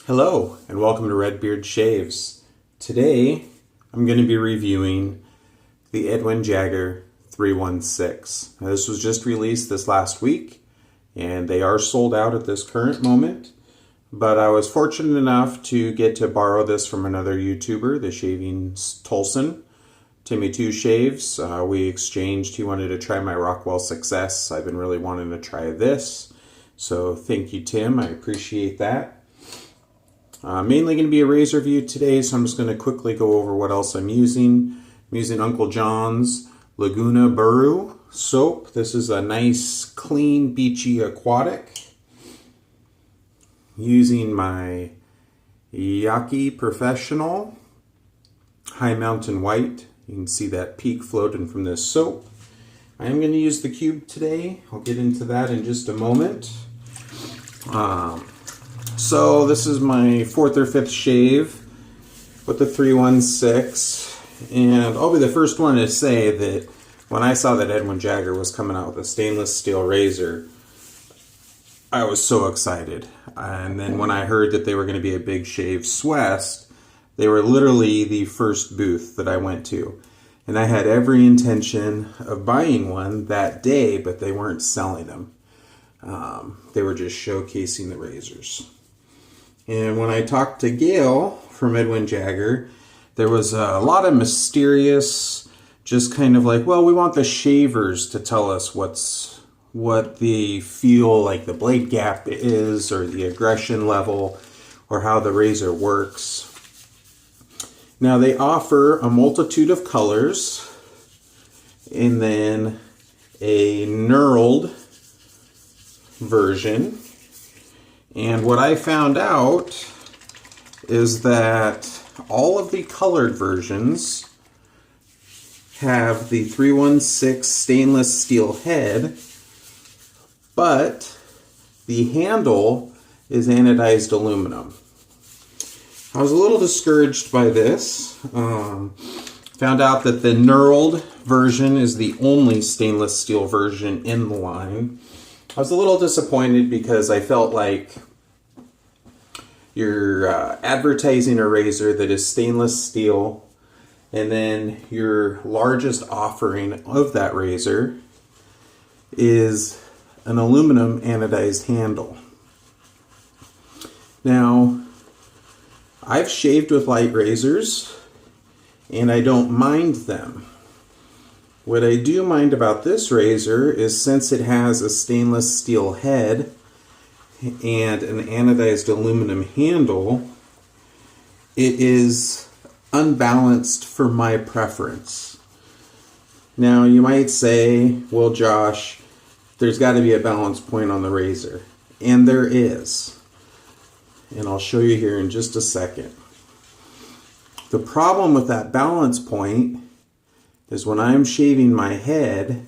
Hello and welcome to Redbeard Shaves. Today I'm going to be reviewing the Edwin Jagger 316. Now, this was just released this last week and they are sold out at this current moment, but I was fortunate enough to get to borrow this from another YouTuber, the Shaving Tolson, Timmy 2 Shaves. We exchanged. He wanted to try my Rockwell Success. I've been really wanting to try this, so thank you, Tim. I appreciate that. Mainly going to be a razor review today, so I'm just going to quickly go over what else I'm using. I'm using Uncle John's Laguna Buru soap. This is a nice, clean, beachy aquatic. Using my Yaki Professional High Mountain White. You can see that peak floating from this soap. I am going to use the cube today. I'll get into that in just a moment. So this is my fourth or fifth shave with the 316, and I'll be the first one to say that when I saw that Edwin Jagger was coming out with a stainless steel razor, I was so excited. And then when I heard that they were going to be at Big Shaves West, they were literally the first booth that I went to. And I had every intention of buying one that day, but they weren't selling them. They were just showcasing the razors. And when I talked to Gail from Edwin Jagger, there was a lot of mysterious, just kind of like, well, we want the shavers to tell us what they feel like the blade gap is, or the aggression level, or how the razor works. Now they offer a multitude of colors, and then a knurled version. And what I found out is that all of the colored versions have the 316 stainless steel head, but the handle is anodized aluminum. I was a little discouraged by this. Found out that the knurled version is the only stainless steel version in the line. I was a little disappointed because I felt like you're advertising a razor that is stainless steel, and then your largest offering of that razor is an aluminum anodized handle. Now, I've shaved with light razors, and I don't mind them. What I do mind about this razor is, since it has a stainless steel head and an anodized aluminum handle, it is unbalanced for my preference. Now you might say, well, Josh, there's got to be a balance point on the razor. And there is. And I'll show you here in just a second. The problem with that balance point is when I'm shaving my head,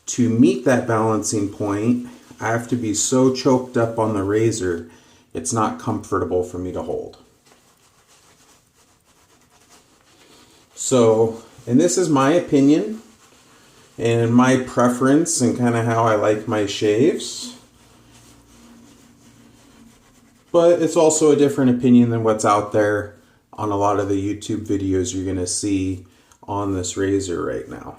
to meet that balancing point, I have to be so choked up on the razor, it's not comfortable for me to hold. So, and this is my opinion and my preference and kind of how I like my shaves. But it's also a different opinion than what's out there on a lot of the YouTube videos you're going to see on this razor right now.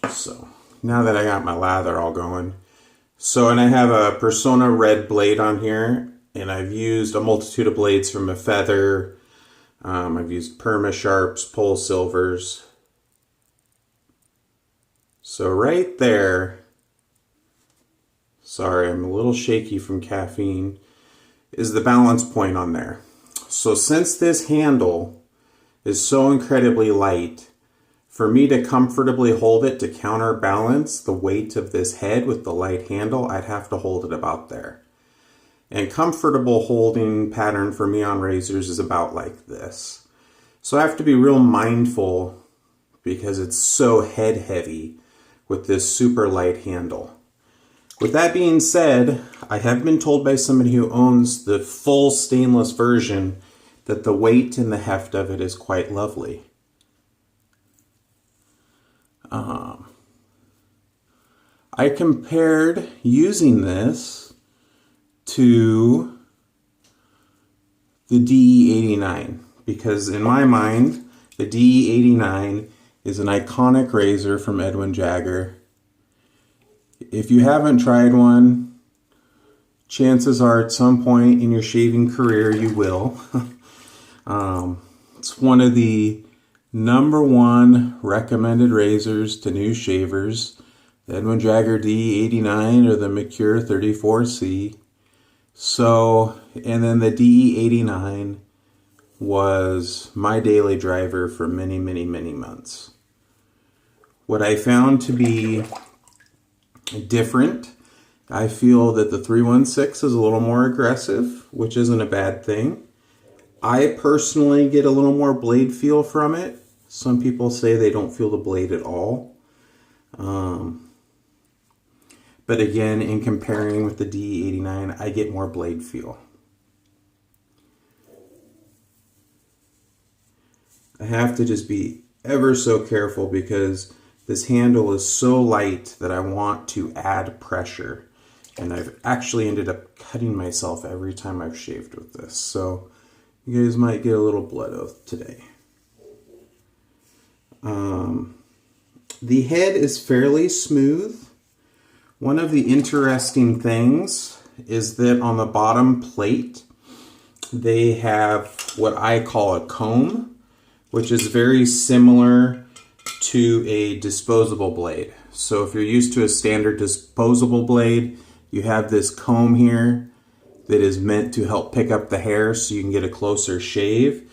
So now that I got my lather all going, and I have a Persona red blade on here, and I've used a multitude of blades from a feather. I've used Perma Sharps, Pole Silvers. So right there, sorry, I'm a little shaky from caffeine, is the balance point on there. So since this handle is so incredibly light, for me to comfortably hold it to counterbalance the weight of this head with the light handle, I'd have to hold it about there. And comfortable holding pattern for me on razors is about like this. So I have to be real mindful because it's so head heavy with this super light handle. With that being said, I have been told by somebody who owns the full stainless version that the weight and the heft of it is quite lovely. I compared using this to the DE89 because in my mind, the DE89 is an iconic razor from Edwin Jagger. If you haven't tried one, chances are at some point in your shaving career you will. It's one of the #1 recommended razors to new shavers. The Edwin Jagger DE89 or the Mercure 34C. So, and then the DE89 was my daily driver for many, many, many months. What I found to be different, I feel that the 316 is a little more aggressive, which isn't a bad thing. I personally get a little more blade feel from it. Some people say they don't feel the blade at all. But again, in comparing with the DE89, I get more blade feel. I have to just be ever so careful because this handle is so light that I want to add pressure. And I've actually ended up cutting myself every time I've shaved with this. So you guys might get a little blood oath today. The head is fairly smooth. One of the interesting things is that on the bottom plate, they have what I call a comb, which is very similar to a disposable blade. So if you're used to a standard disposable blade, you have this comb here that is meant to help pick up the hair so you can get a closer shave.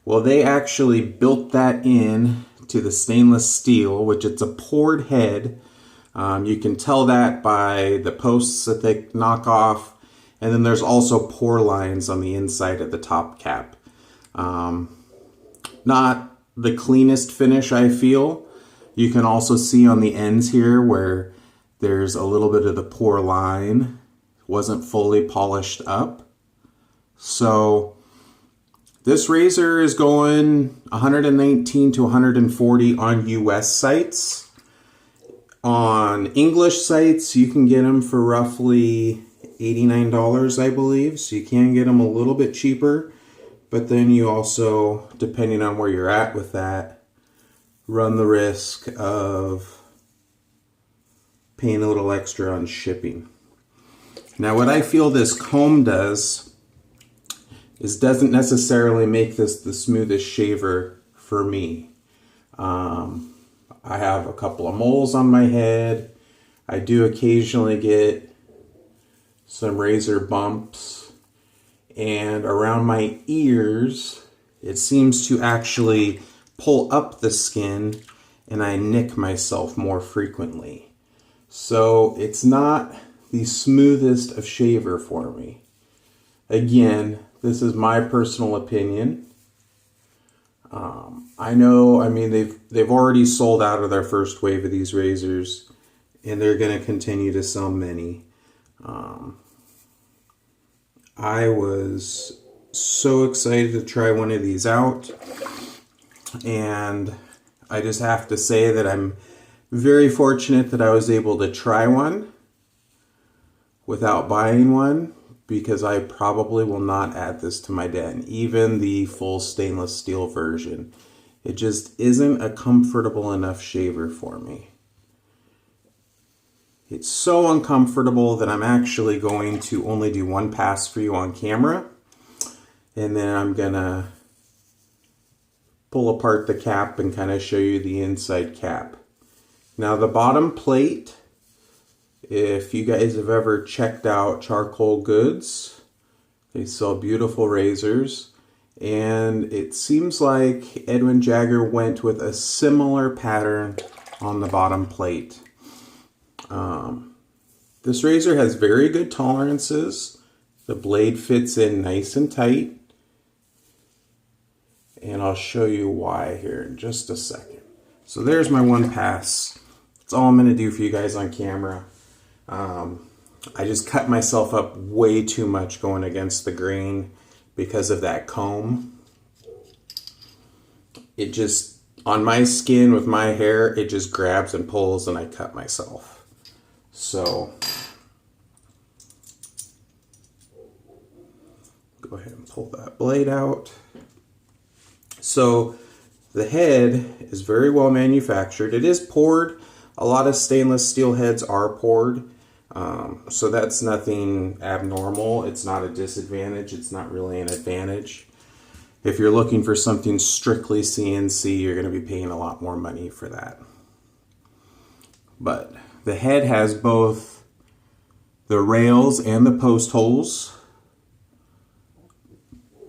Well, they actually built that in to the stainless steel, which it's a poured head. You can tell that by the posts that they knock off. And then there's also pore lines on the inside of the top cap. Not the cleanest finish, I feel. You can also see on the ends here where there's a little bit of the pore line. Wasn't fully polished up. So this razor is going 119 to 140 on US sites. On English sites, you can get them for roughly $89, I believe. So you can get them a little bit cheaper. But then you also, depending on where you're at with that, run the risk of paying a little extra on shipping. Now, what I feel this comb does is doesn't necessarily make this the smoothest shaver for me. I have a couple of moles on my head. I do occasionally get some razor bumps. And around my ears, it seems to actually pull up the skin and I nick myself more frequently. So it's not the smoothest of shaver for me. Again, this is my personal opinion. I know, I mean, they've already sold out of their first wave of these razors, and they're going to continue to sell many. I was so excited to try one of these out, and I just have to say that I'm very fortunate that I was able to try one without buying one, because I probably will not add this to my den, even the full stainless steel version. It just isn't a comfortable enough shaver for me. It's so uncomfortable that I'm actually going to only do one pass for you on camera, and then I'm gonna pull apart the cap and kind of show you the inside cap. Now the bottom plate, if you guys have ever checked out Charcoal Goods, they sell beautiful razors, and it seems like Edwin Jagger went with a similar pattern on the bottom plate. This razor has very good tolerances. The blade fits in nice and tight, and I'll show you why here in just a second. So there's my one pass. That's all I'm going to do for you guys on camera. I just cut myself up way too much going against the grain because of that comb. It on my skin with my hair, it just grabs and pulls and I cut myself. So go ahead and pull that blade out. So the head is very well manufactured. It is poured. A lot of stainless steel heads are poured. So that's nothing abnormal. It's not a disadvantage. It's not really an advantage. If you're looking for something strictly CNC, you're going to be paying a lot more money for that. But the head has both the rails and the post holes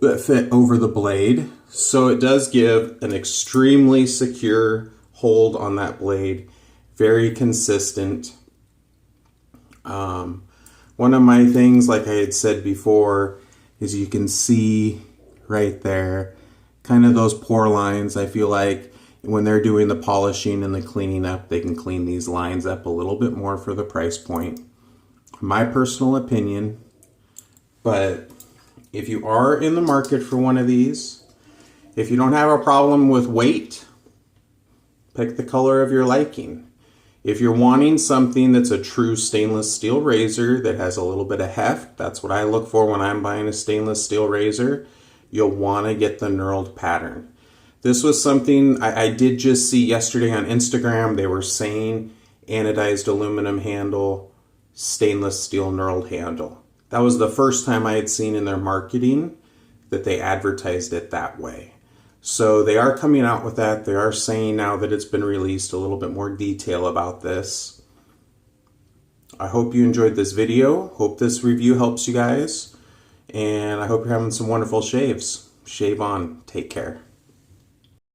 that fit over the blade. So it does give an extremely secure hold on that blade. Very consistent. One of my things, like I had said before, is you can see right there kind of those pore lines. I feel like when they're doing the polishing and the cleaning up, they can clean these lines up a little bit more for the price point. My personal opinion. But if you are in the market for one of these, if you don't have a problem with weight, pick the color of your liking. If you're wanting something that's a true stainless steel razor that has a little bit of heft, that's what I look for when I'm buying a stainless steel razor, you'll want to get the knurled pattern. This was something I did just see yesterday on Instagram. They were saying anodized aluminum handle, stainless steel knurled handle. That was the first time I had seen in their marketing that they advertised it that way. So they are coming out with that. They are saying now that it's been released a little bit more detail about this. I hope you enjoyed this video. Hope this review helps you guys. And I hope you're having some wonderful shaves. Shave on. Take care.